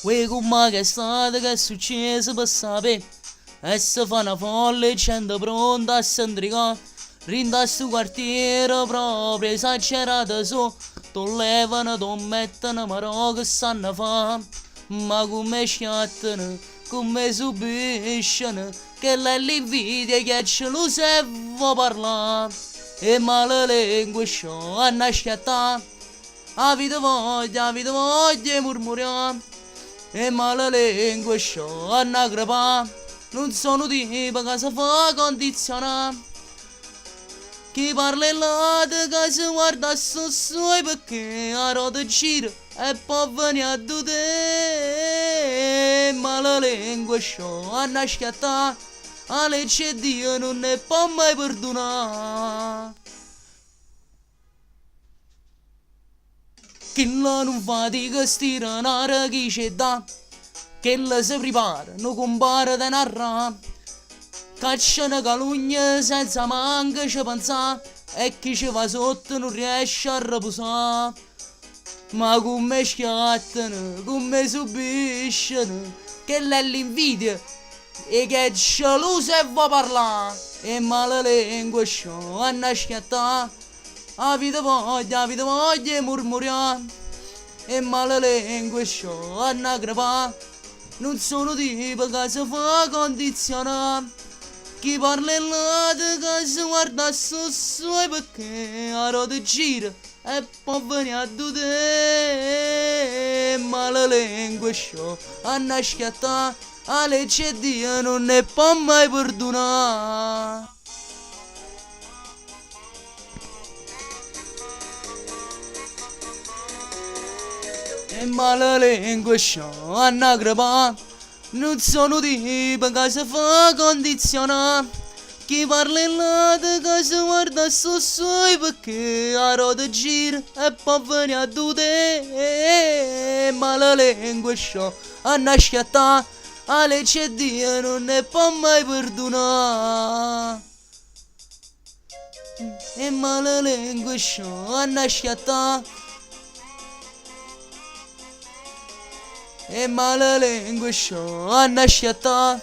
Uè come che è stato, che è successo per sapere? E se fa una folla e gente pronta a s'intrigare. Rinda a sto quartiere proprio esagerato so. Tu levano, tu mettono, ma che sanno fa. Ma come sciattano, come subiscono, che l'invidia che ce lo servo parlare. E male lingue sciò a nasciata. Avete voglia di murmurare. E male lingue sciò a nagrapa. Non sono tipo che si fa condizionare. Chi parla là che si guarda su suoi perché a rota gira e poi venire a te. Ma la lingua sciò a nasciata, a legge Dio non ne può mai perdonare. Chi la non fatica stira nara chi c'è da, che la si prepara, non compare da narrare. Caccia una calugna senza manca ci pensa e chi ci va sotto non riesce a riposare. Ma come schiattano, come subiscono, che è l'invidia e che ce lo se va parlare. E male lingua sciò a nasciata, avete voglia di murmurare. E male lingua sciò a nagrapa, non sono tipo che si fa condizionare. Chi parla là che si guarda su suoi perché a rota gira e poi venire a te. Ma la lingua sciò a nasciata, a legge Dio non ne può mai perdonare. E ma la lingua sciò a nagrapa, non sono tipo che si fa condizionare. Chi parla là che si guarda su suoi perché a rota gira e poi venire a te. Ma la lingua sciò a nasciata, a legge Dio non ne può mai perdonare. E ma la lingua sciò a nasciata, e male lingue sciò a nasciata.